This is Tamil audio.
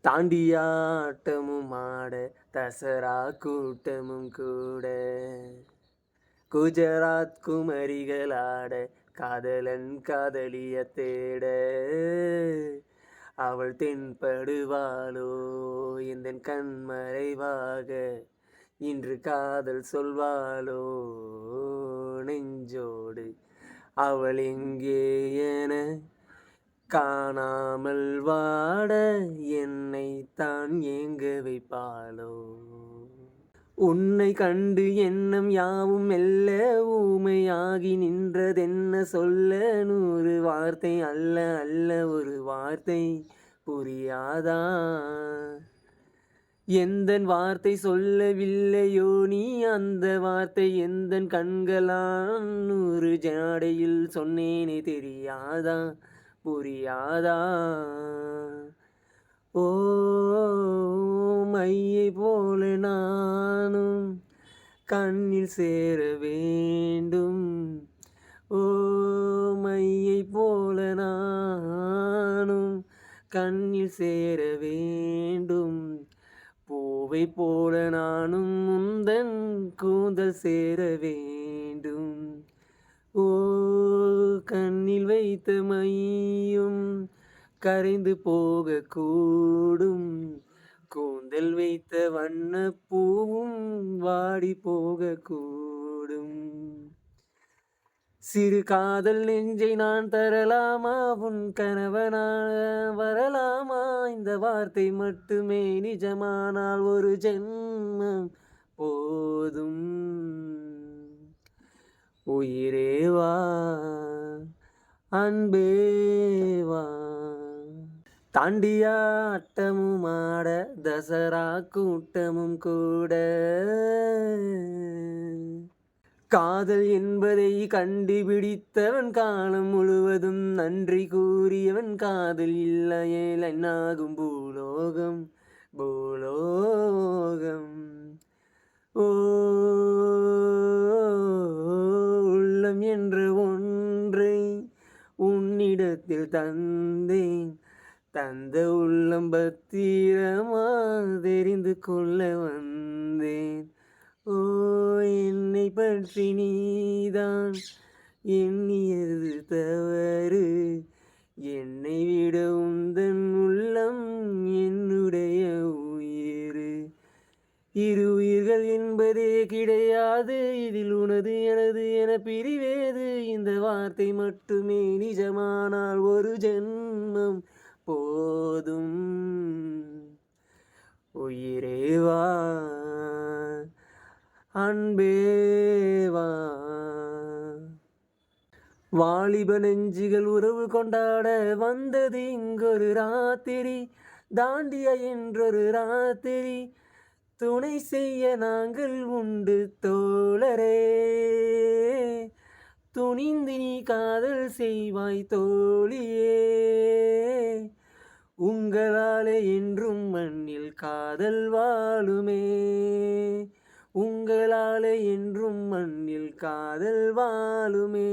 தாண்டியாட்டமும் ஆட தசரா கூட்டமும் கூட குஜராத் குமரிகளாட காதலன் காதலிய தேட அவள் தென்படுவாளோ இந்த கண்மறைவாக இன்று காதல் சொல்வாளோ நெஞ்சோடு அவள் எங்கே என காணாமல் வாட என்னை தான் ஏங்க வைப்பாளோ உன்னை கண்டு எண்ணம் யாவும் மெல்ல ஊமையாகி நின்றதென்ன சொல்ல 100 வார்த்தை அல்ல அல்ல ஒரு வார்த்தை புரியாதா எந்தன் வார்த்தை சொல்லவில்லையோ நீ அந்த வார்த்தை எந்தன் கண்களால் 100 ஜாடையில் சொன்னேனே தெரியாதா புரியாதா ஓ மையை போல நானும் கண்ணில் சேர வேண்டும் ஓ மையை போல நானும் கண்ணில் சேர வேண்டும் பூவை போல நானும் முந்தன் கூந்தல் சேர வேண்டும் ஓ கண்ணில் வைத்த மையும் கரைந்து போக கூடும் கூந்தல் வைத்த வண்ண பூவும் வாடி போக கூடும் சிறு காதல் நெஞ்சை நான் தரலாமா உன் கணவனாக வரலாமா இந்த வார்த்தை மட்டுமே நிஜமானால் ஒரு ஜென்மம் போதும் உயிரேவா அன்பேவா தாண்டியாட்டமும் ஆட தசரா கூட்டமும் கூட காதல் என்பதை கண்டுபிடித்தவன் காலம் முழுவதும் நன்றி கூறியவன் காதல் இல்லையே என்னாகும் பூலோகம் பூலோகம் ஓ உள்ளம் என்ற ஒன்றை உன்னிடத்தில் தந்தேன் தந்த உள்ளம் பத்திரமா தெரிந்து கொள்ள வந்தேன் ஓ என்னை பற்றி நீதான் எண்ணியது தவறு என்னை விட உந்தன் உள்ளம் என்னுடைய உயிர் இரு உயிர்கள் என்பதே கிடையாது இதில் உனது எனது என பிரிவேது இந்த வார்த்தை மட்டுமே நிஜமானால் ஒரு ஜென்மம் போதும் உயிரேவா அன்பேவா வாலிப நெஞ்சுகள் உறவு கொண்டாட வந்தது இங்கொரு ராத்திரி தாண்டிய என்றொரு ராத்திரி துணை செய்ய நாங்கள் உண்டு தோழரே துணிந்து நீ காதல் செய்வாய் தோழியே உங்களாலே என்றும் மண்ணில் காதல் வாழுமே உங்களாலே என்றும் மண்ணில் காதல் வாழுமே